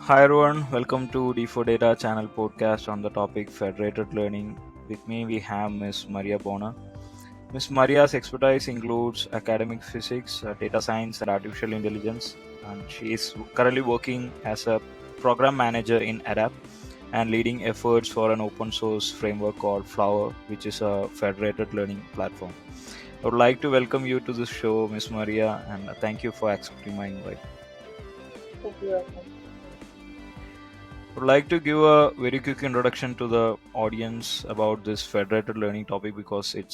Hi everyone, welcome to D4 Data channel podcast on the topic Federated Learning. With me we have Ms. Maria Boerner. Ms. Maria's expertise includes academic physics, data science and artificial intelligence, and she is currently working as a program manager in Adap and leading efforts for an open source framework called Flower, which is a federated learning platform. I would like to welcome you to this show, Ms. Maria, and thank you for accepting my invite. Thank you. Would like to give a very quick introduction to the audience about this federated learning topic because it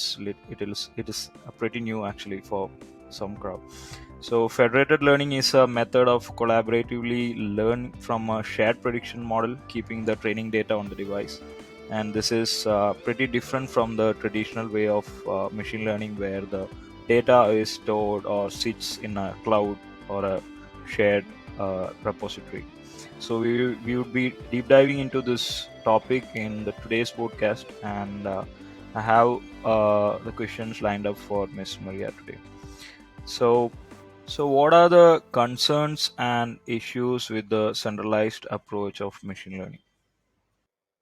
is pretty new actually for some crowd. So federated learning is a method of collaboratively learn from a shared prediction model, keeping the training data on the device. And this is pretty different from the traditional way of machine learning where the data is stored or sits in a cloud or a shared repository. So we would be deep diving into this topic in the today's podcast, and I have the questions lined up for Miss Maria today. So, so what are the concerns and issues with the centralized approach of machine learning?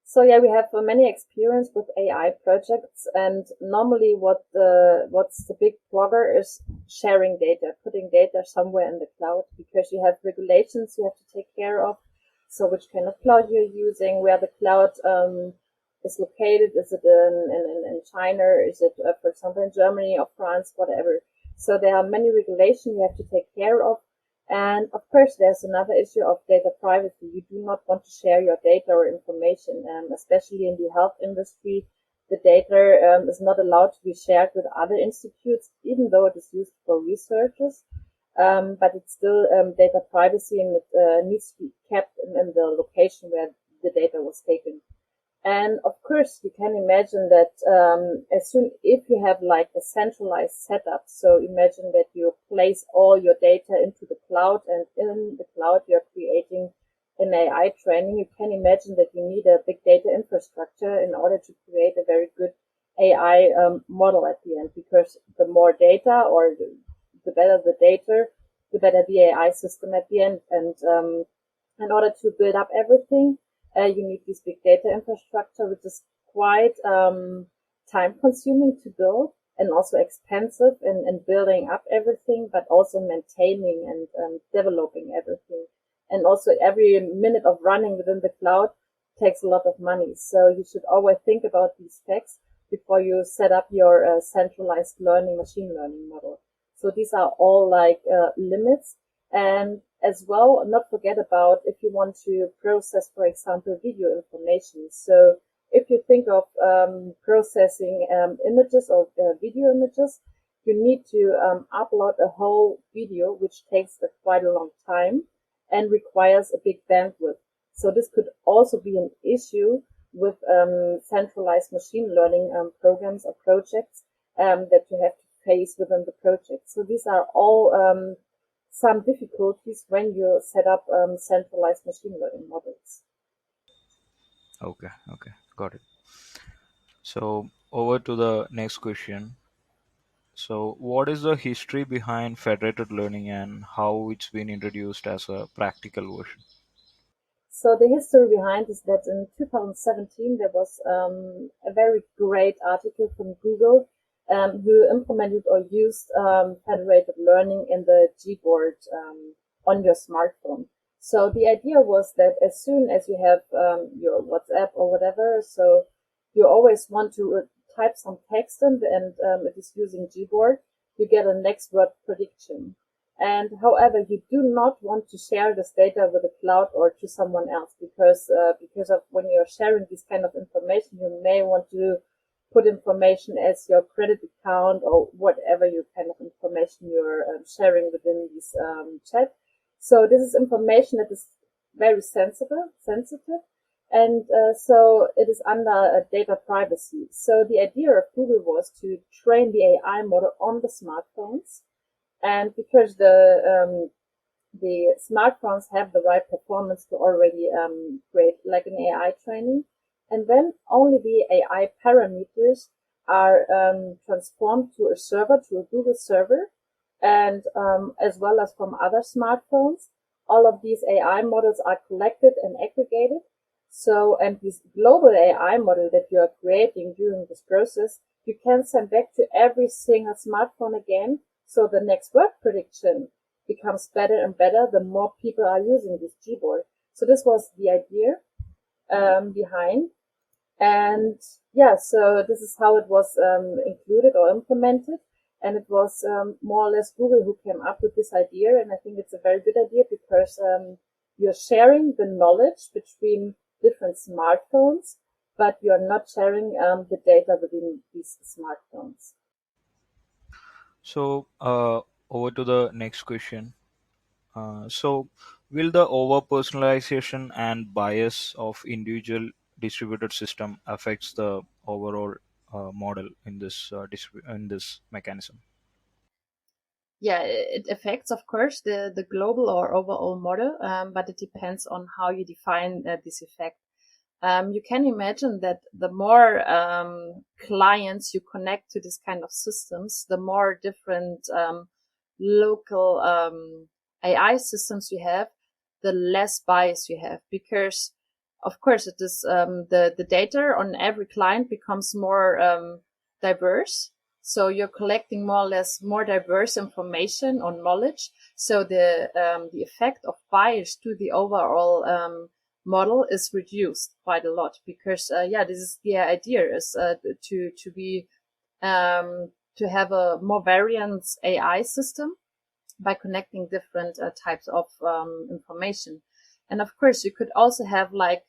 So yeah, we have many experience with AI projects, and normally what's the big blogger is sharing data, putting data somewhere in the cloud, because you have regulations you have to take care of. So which kind of cloud you're using, where the cloud is located, is it in China, is it for example in Germany or France, whatever. So there are many regulations you have to take care of. And of course, there's another issue of data privacy. You do not want to share your data or information, especially in the health industry. The data is not allowed to be shared with other institutes, even though it is used for researchers. But it's still data privacy, and it needs to be kept in the location where the data was taken. And of course, you can imagine that as soon if you have like a centralized setup, so imagine that you place all your data into the cloud, and in the cloud you're creating an AI training. You can imagine that you need a big data infrastructure in order to create a very good AI model at the end, because the more data or the better the data, the better the AI system at the end. And in order to build up everything, you need this big data infrastructure, which is quite time consuming to build and also expensive in building up everything, but also maintaining and developing everything. And also every minute of running within the cloud takes a lot of money. So you should always think about these facts before you set up your centralized learning, machine learning model. So these are all like limits. And as well, not forget about if you want to process, for example, video information. So if you think of processing images or video images, you need to upload a whole video, which takes quite a long time and requires a big bandwidth. So this could also be an issue with centralized machine learning programs or projects that you have to face within the project. So these are all some difficulties when you set up centralized machine learning models. Okay, got it. So over to the next question. So, what is the history behind federated learning and how it's been introduced as a practical version? So the history behind is that in 2017 there was a very great article from Google who implemented or used federated learning in the Gboard on your smartphone. So the idea was that as soon as you have your WhatsApp or whatever, so you always want to type some text in, and it is using Gboard, you get a next word prediction. And however, you do not want to share this data with the cloud or to someone else, because of when you're sharing this kind of information, you may want to put information as your credit account or whatever you kind of information you're sharing within this chat. So this is information that is very sensitive, and so it is under data privacy. So the idea of Google was to train the AI model on the smartphones, and because the smartphones have the right performance to already create like an AI training, and then only the AI parameters are transformed to a server, to a Google server, and as well as from other smartphones. all of these AI models are collected and aggregated. So, and this global AI model that you are creating during this process, you can send back to every single smartphone again. So the next word prediction becomes better and better the more people are using this Gboard. So this was the idea behind. And yeah, so this is how it was included or implemented. And it was more or less Google who came up with this idea. And I think it's a very good idea because you're sharing the knowledge between different smartphones, but you're not sharing the data within these smartphones. So, over to the next question. So, will the over personalization and bias of individual distributed system affects the overall model in this in this mechanism? Yeah, it affects, of course, the global or overall model, but it depends on how you define this effect. You can imagine that the more clients you connect to this kind of systems, the more different local AI systems you have, the less bias you have. Because, of course, it is the data on every client becomes more diverse. So you're collecting more or less more diverse information or knowledge. So the effect of bias to the overall model is reduced quite a lot because this is the idea is to be to have a more variant AI system by connecting different types of information. And of course, you could also have like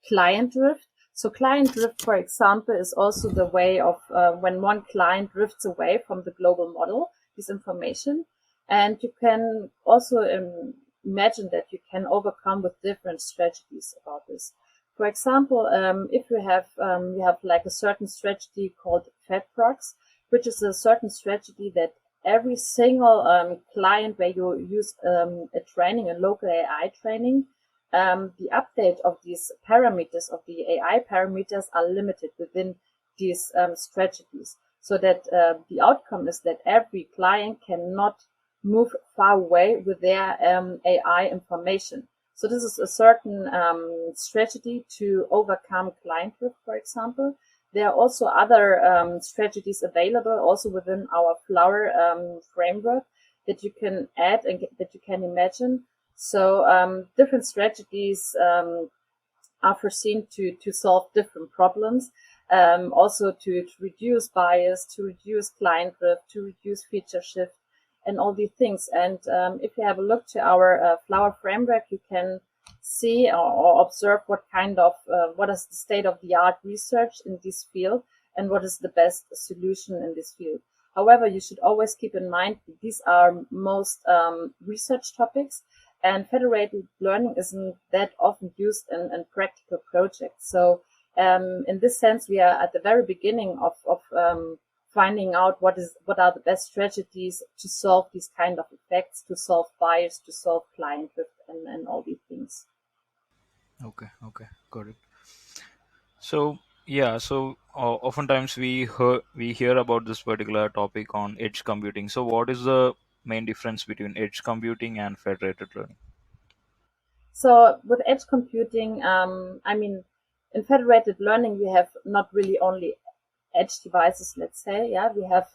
client drift. So client drift, for example, is also the way of when one client drifts away from the global model, this information. And you can also imagine that you can overcome with different strategies about this. For example, if you have like a certain strategy called FedProx, which is a certain strategy that every single client where you use a training, a local AI training, the update of these parameters, of the AI parameters, are limited within these strategies. So that the outcome is that every client cannot move far away with their AI information. So this is a certain strategy to overcome client drift, for example. There are also other strategies available also within our Flower framework that you can add and that you can imagine. So different strategies are foreseen to solve different problems, also to reduce bias, to reduce client drift, to reduce feature shift, and all these things. And if you have a look to our Flower framework, you can see or observe what kind of what is the state of the art research in this field and what is the best solution in this field. However, you should always keep in mind that these are most research topics, and federated learning isn't that often used in practical projects. So in this sense, we are at the very beginning of finding out what are the best strategies to solve these kind of effects, to solve bias, to solve client drift, and all these things. Okay, got it. So yeah, so oftentimes we hear about this particular topic on edge computing. So what is the main difference between edge computing and federated learning? So with edge computing, I mean, in federated learning, we have not really only edge devices, let's say. Yeah, we have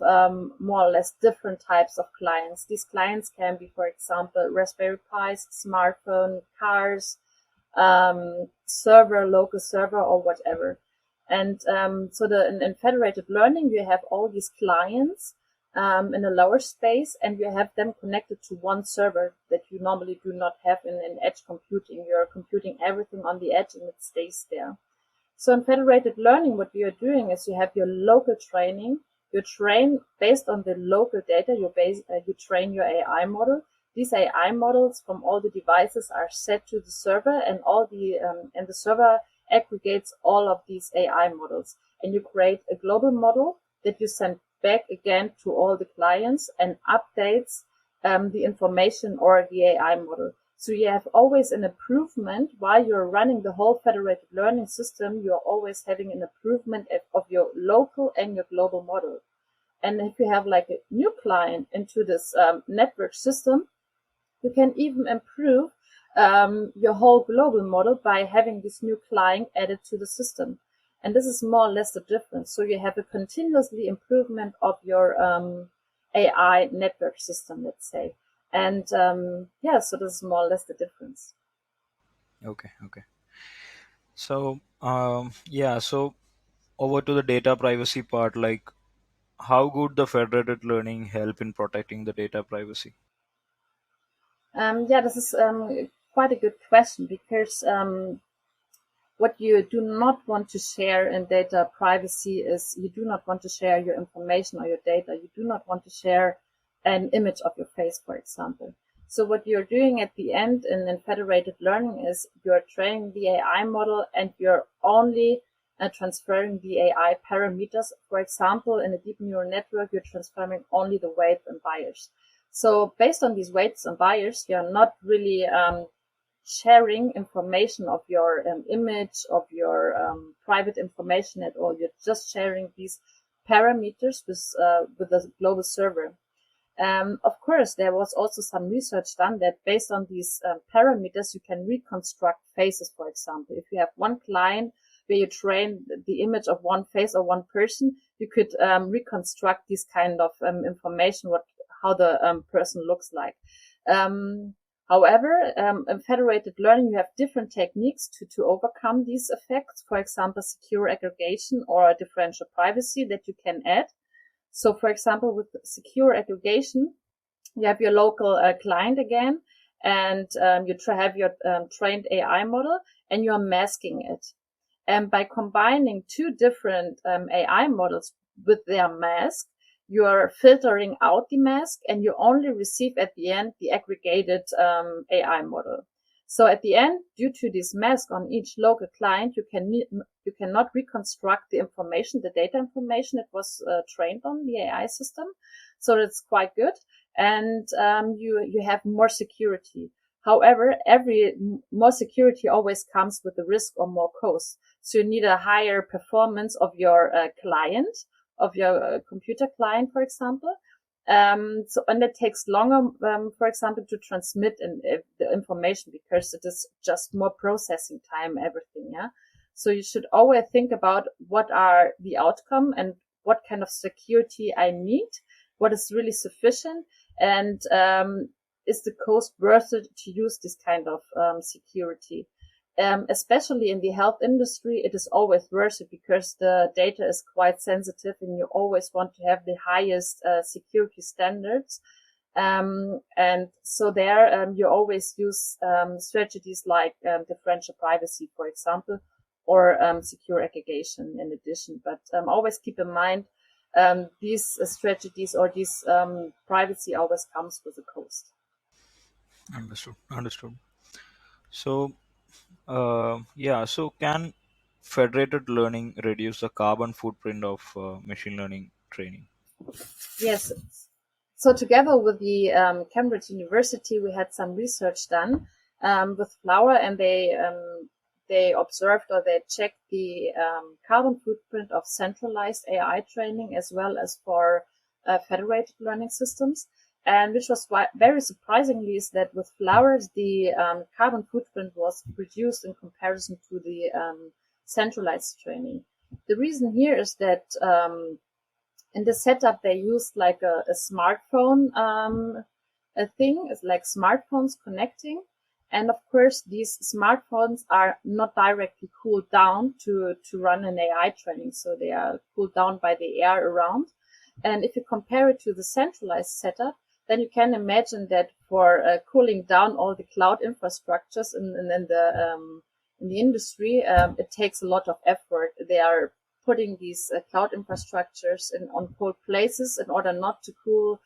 more or less different types of clients. These clients can be, for example, Raspberry Pis, smartphone, cars, server, local server, or whatever. And so in federated learning, you have all these clients in a lower space, and you have them connected to one server that you normally do not have in edge computing. You're computing everything on the edge, and it stays there. So in federated learning, what you are doing is you have your local training. You train based on the local data. You train your AI model. These AI models from all the devices are set to the server, and the server aggregates all of these AI models. And you create a global model that you send back again to all the clients and updates the information or the AI model. So you have always an improvement while you're running the whole federated learning system. You're always having an improvement of your local and your global model. And if you have like a new client into this network system, You can even improve your whole global model by having this new client added to the system. And this is more or less the difference. So you have a continuously improvement of your AI network system, let's say. And so this is more or less the difference. Okay, okay. So so over to the data privacy part, like how could the federated learning help in protecting the data privacy? This is quite a good question because what you do not want to share in data privacy is you do not want to share your information or your data. You do not want to share an image of your face, for example. So what you're doing at the end in federated learning is you're training the AI model and you're only transferring the AI parameters. For example, in a deep neural network, you're transferring only the weights and bias. So based on these weights and bias, you're not really sharing information of your image, of your private information at all. You're just sharing these parameters with the global server. Of course, there was also some research done that based on these parameters, you can reconstruct faces, for example. If you have one client where you train the image of one face or one person, you could reconstruct this kind of information, how the person looks like. However, in federated learning, you have different techniques to overcome these effects. For example, secure aggregation or differential privacy that you can add. So, for example, with secure aggregation, you have your local client again, and you have your trained AI model, and you're masking it. And by combining two different AI models with their mask, you're filtering out the mask and you only receive at the end the aggregated AI model. So at the end, due to this mask on each local client, you cannot reconstruct the information, the data information that was trained on the AI system. So that's quite good. And you have more security. However, more security always comes with a risk or more cost. So you need a higher performance of your client, of your computer client, for example. And it takes longer, for example, to transmit the information because it is just more processing time, everything. Yeah. So you should always think about what are the outcome and what kind of security I need, what is really sufficient, and is the cost worth it to use this kind of security. Especially in the health industry, it is always worth it because the data is quite sensitive and you always want to have the highest security standards. And so there you always use strategies like differential privacy, for example, or secure aggregation in addition. But always keep in mind these strategies or this privacy always comes with a cost. Understood. Understood. So, so can federated learning reduce the carbon footprint of machine learning training? Yes. So together with the Cambridge University, we had some research done with Flower, and they observed or they checked the carbon footprint of centralized AI training as well as for federated learning systems. And which was very surprisingly is that with Flowers, the carbon footprint was reduced in comparison to the centralized training. The reason here is that in the setup they used like a smartphone a thing. It's like smartphones connecting, and of course these smartphones are not directly cooled down to run an AI training, so they are cooled down by the air around. And if you compare it to the centralized setup, then you can imagine that for cooling down all the cloud infrastructures in the industry, it takes a lot of effort. They are putting these cloud infrastructures on cold places in order not to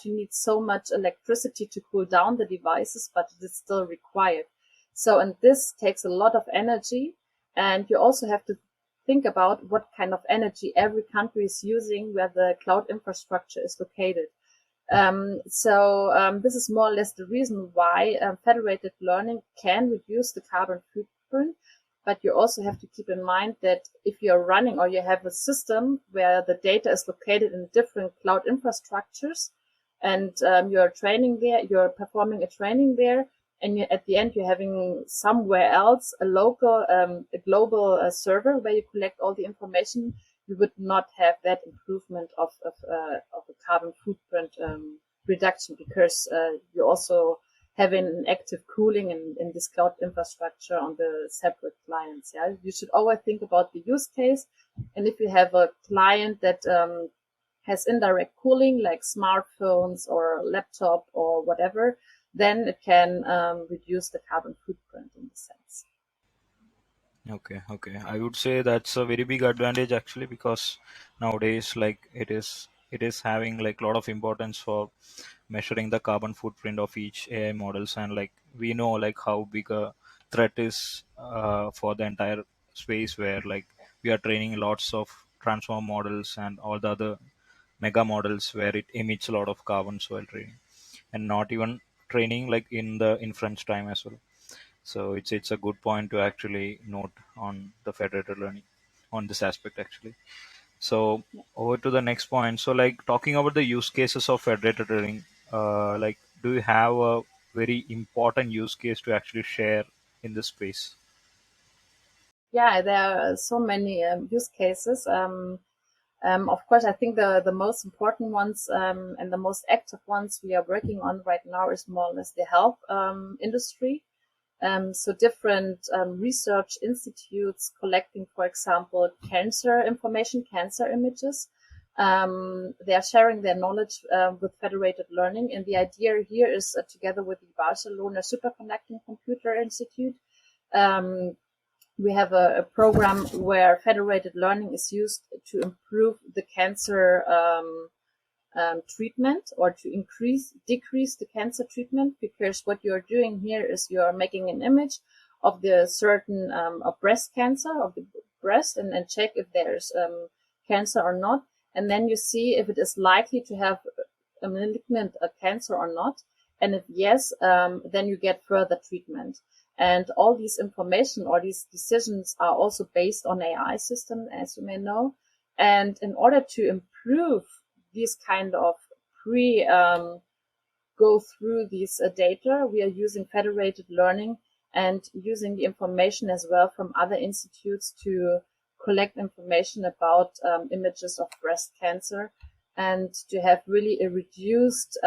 need so much electricity to cool down the devices, but it is still required. So, and this takes a lot of energy, and you also have to think about what kind of energy every country is using where the cloud infrastructure is located. This is more or less the reason why federated learning can reduce the carbon footprint. But you also have to keep in mind that if you're running or you have a system where the data is located in different cloud infrastructures, and you're training there, you're performing a training there, and at the end you're having somewhere else a local, a global server where you collect all the information, you would not have that improvement of a carbon footprint reduction, because you also having an active cooling in this cloud infrastructure on the separate clients. Yeah, you should always think about the use case, and if you have a client that has indirect cooling like smartphones or laptop or whatever, then it can reduce the carbon footprint in the sense. Okay. I would say that's a very big advantage actually, because nowadays like it is having like a lot of importance for measuring the carbon footprint of each AI models, and like we know like how big a threat is for the entire space, where like we are training lots of transform models and all the other mega models where it emits a lot of carbons while training, and not even training like in the inference time as well. So it's a good point to actually note on the federated learning on this aspect actually. So over to the next point. So like talking about the use cases of federated learning, like do you have a very important use case to actually share in this space? Yeah, there are so many use cases. Of course, I think the most important ones and the most active ones we are working on right now is more or less the health industry. So different research institutes collecting, for example, cancer information, cancer images. They are sharing their knowledge with federated learning. And the idea here is together with the Barcelona Superconducting Computer Institute, um, we have a program where federated learning is used to improve the cancer treatment, or to decrease the cancer treatment, because what you're doing here is you're making an image of the certain of breast cancer of the breast, and check if there's cancer or not, and then you see if it is likely to have a malignant cancer or not, and if yes, then you get further treatment. And all these information or these decisions are also based on AI system, as you may know. And in order to improve these kind of pre go through these data, we are using federated learning and using the information as well from other institutes to collect information about images of breast cancer, and to have really a reduced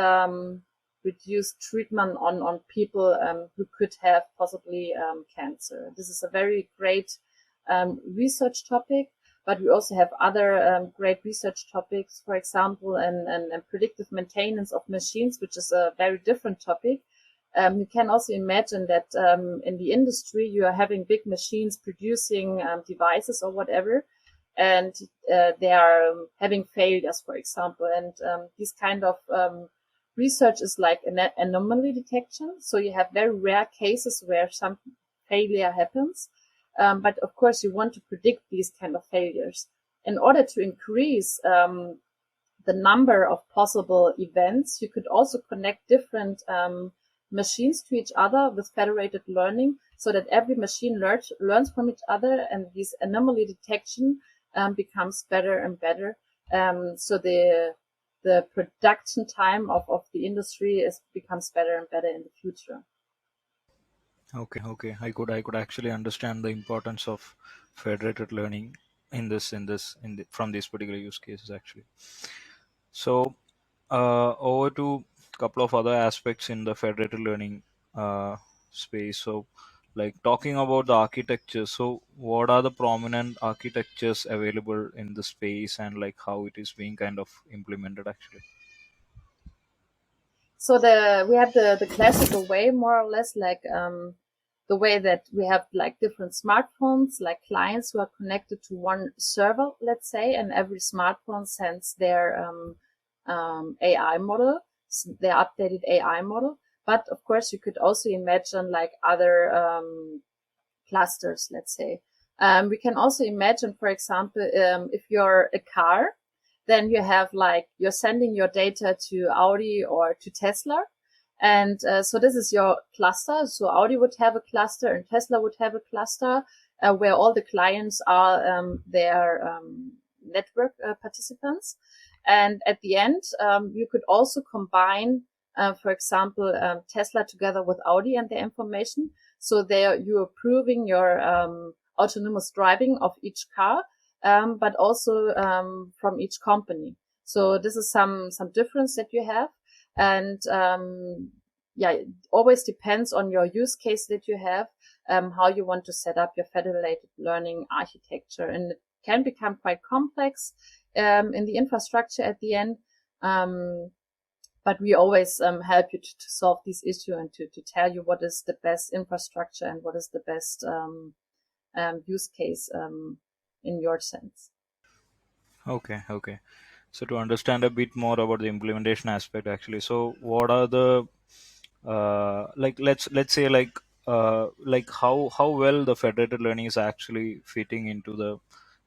treatment on people who could have possibly cancer. This is a very great research topic, but we also have other great research topics, for example, and predictive maintenance of machines, which is a very different topic. You can also imagine that in the industry, you are having big machines producing devices or whatever, and they are having failures, for example. And these kind of research is like an anomaly detection. So you have very rare cases where some failure happens. But of course, you want to predict these kind of failures. In order to increase the number of possible events, you could also connect different machines to each other with federated learning, so that every machine learns from each other, and this anomaly detection becomes better and better. So the production time of the industry becomes better and better in the future. Okay. I could actually understand the importance of federated learning from these particular use cases actually. So over to a couple of other aspects in the federated learning uh, space. So, like talking about the architecture. So, what are the prominent architectures available in the space, and like how it is being kind of implemented actually? So we have the classical way, more or less, like the way that we have like different smartphones, like clients who are connected to one server, let's say, and every smartphone sends their AI model, their updated AI model. But of course, you could also imagine like other clusters, let's say. We can also imagine, for example, if you're a car, then you have like, you're sending your data to Audi or to Tesla. And so this is your cluster. So Audi would have a cluster and Tesla would have a cluster where all the clients are their network participants. And at the end, you could also combine, for example, Tesla together with Audi and their information. So there you are proving your autonomous driving of each car, but also from each company. So this is some difference that you have. And yeah, it always depends on your use case that you have, how you want to set up your federated learning architecture. And it can become quite complex in the infrastructure at the end. But we always help you to solve this issue and to tell you what is the best infrastructure and what is the best use case in your sense. Okay, okay. So to understand a bit more about the implementation aspect, actually, so what are the like let's say like how well the federated learning is actually fitting into the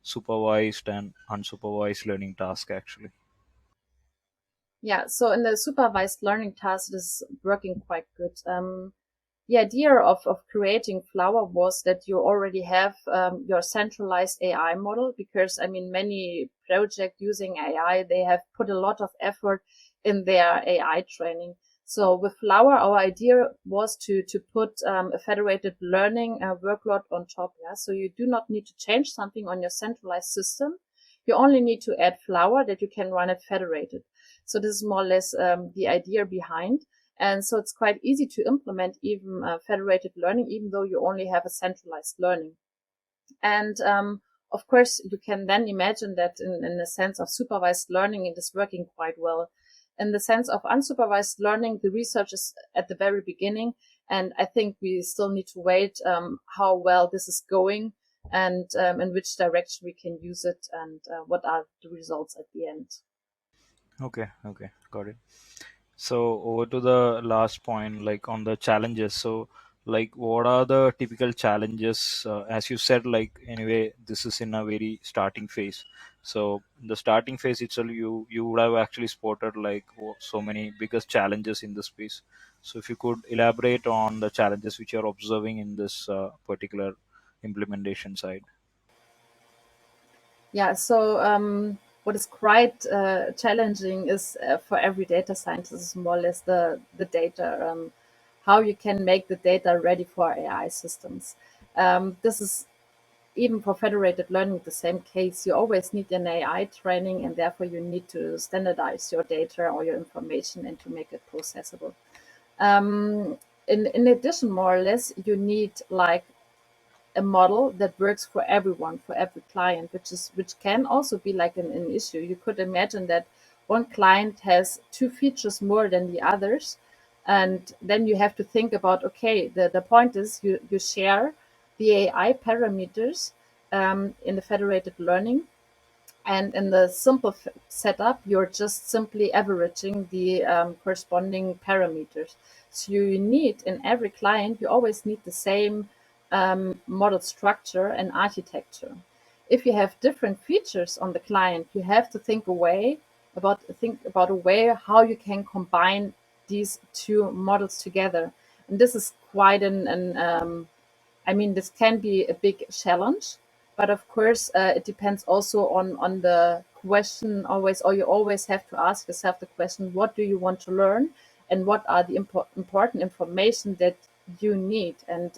supervised and unsupervised learning task actually. Yeah, so in the supervised learning task, it is working quite good. The idea of creating Flower was that you already have your centralized AI model, because I mean, many projects using AI, they have put a lot of effort in their AI training. So with Flower, our idea was to put a federated learning workload on top. Yeah, so you do not need to change something on your centralized system. You only need to add Flower that you can run it federated. So this is more or less the idea behind. And so it's quite easy to implement even federated learning, even though you only have a centralized learning. And of course, you can then imagine that in the sense of supervised learning, it is working quite well. In the sense of unsupervised learning, the research is at the very beginning. And I think we still need to wait how well this is going and in which direction we can use it and what are the results at the end. Okay, okay, got it. So over to the last point, like on the challenges. So, like, what are the typical challenges? As you said, like anyway, this is in a very starting phase. So, in the starting phase itself, you would have actually spotted like so many biggest challenges in the space. So, if you could elaborate on the challenges which you're observing in this particular implementation side. Yeah, so what is quite challenging is for every data scientist is more or less the data, how you can make the data ready for AI systems. This is even for federated learning the same case. You always need an AI training, and therefore you need to standardize your data or your information and to make it processable. Um, in addition, more or less, you need like a model that works for everyone, for every client, which can also be like an issue. You could imagine that one client has two features more than the others, and then you have to think about, okay, the point is you share the AI parameters in the federated learning, and in the simple setup, you're just simply averaging the corresponding parameters. So you need in every client, you always need the same model structure and architecture. If you have different features on the client, you have to think about a way how you can combine these two models together. And this is quite I mean, this can be a big challenge, but of course, it depends also on the question always, or you always have to ask yourself the question, what do you want to learn, and what are the important information that you need, and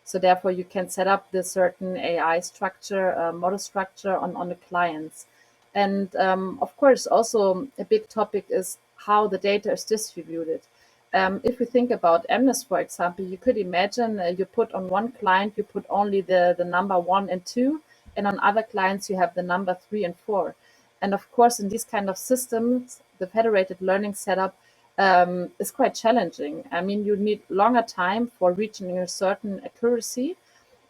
so therefore you can set up the certain AI structure, model structure on the clients. And of course, also a big topic is how the data is distributed. If we think about MNIST, for example, you could imagine you put on one client, you put only the number 1 and 2, and on other clients, you have the number 3 and 4. And of course, in these kind of systems, the federated learning setup is quite challenging. I mean, you need longer time for reaching a certain accuracy,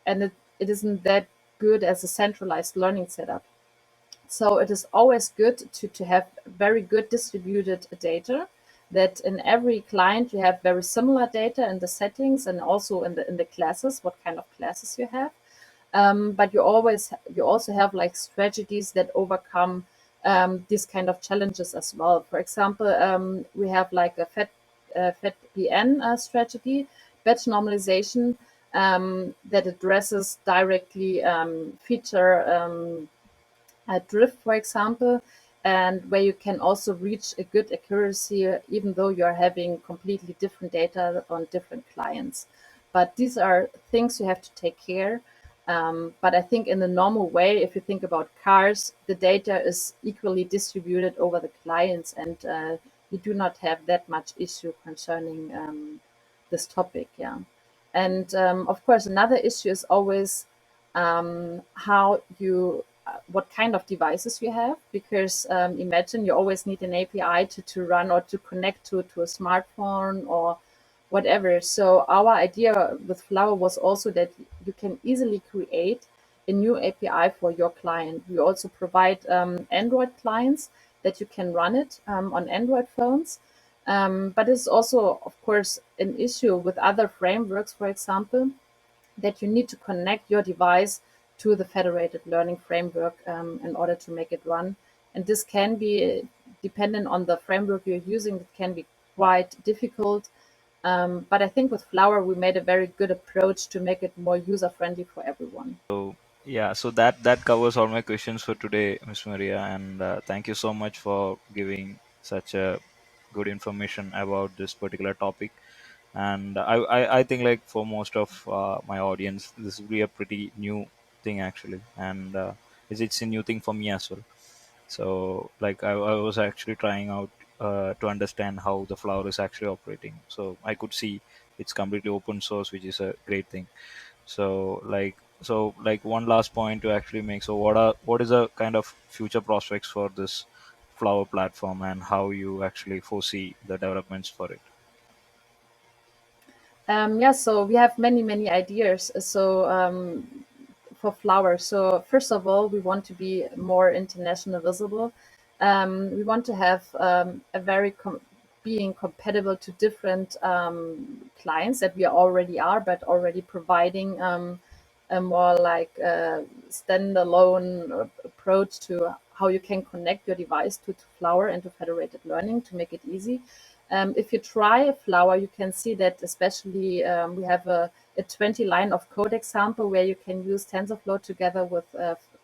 and it isn't that good as a centralized learning setup. So it is always good to have very good distributed data, that in every client you have very similar data in the settings and also in the classes, what kind of classes you have. But you also have like strategies that overcome these kind of challenges as well. For example, we have like a FED-PN strategy, batch normalization, that addresses directly feature drift, for example. and where you can also reach a good accuracy, even though you're having completely different data on different clients. But these are things you have to take care. But I think in the normal way, if you think about cars, the data is equally distributed over the clients, and you do not have that much issue concerning this topic. Yeah. And of course, another issue is always how you what kind of devices you have, because imagine you always need an API to run or to connect to a smartphone or whatever. So our idea with Flower was also that you can easily create a new API for your client. We also provide Android clients that you can run it on Android phones. But it's also, of course, an issue with other frameworks, for example, that you need to connect your device to the federated learning framework in order to make it run. And this can be dependent on the framework you're using. It can be quite difficult. But I think with Flower, we made a very good approach to make it more user friendly for everyone. So yeah, so that covers all my questions for today, Miss Maria, and thank you so much for giving such a good information about this particular topic. And I think like for most of my audience, this will be a pretty new thing actually, and it's a new thing for me as well. So like I was actually trying out to understand how the flower is actually operating. So I could see it's completely open source, which is a great thing. So like one last point to actually make. So what is the kind of future prospects for this flower platform, and how you actually foresee the developments for it? Yeah, so we have many ideas. So for Flower, so first of all, we want to be more international visible. We want to have a very being compatible to different clients that we already are, but already providing a more like standalone approach to how you can connect your device to Flower and to federated learning to make it easy. If you try Flower, you can see that especially we have a 20 line of code example where you can use TensorFlow together with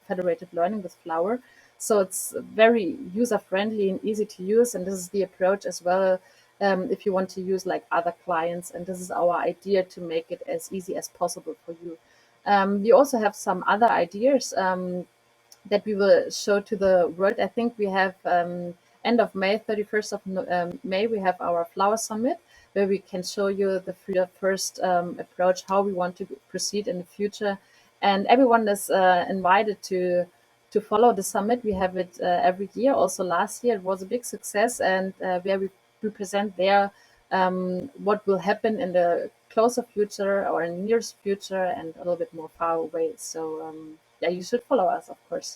federated learning with Flower. So it's very user friendly and easy to use. And this is the approach as well if you want to use like other clients. And this is our idea to make it as easy as possible for you. We also have some other ideas that we will show to the world. I think we have end of May, 31st of May, we have our Flower Summit where we can show you the first approach, how we want to proceed in the future. And everyone is invited to follow the summit. We have it every year. Also last year it was a big success, and where we present there what will happen in the closer future or in the nearest future and a little bit more far away. So yeah, you should follow us, of course.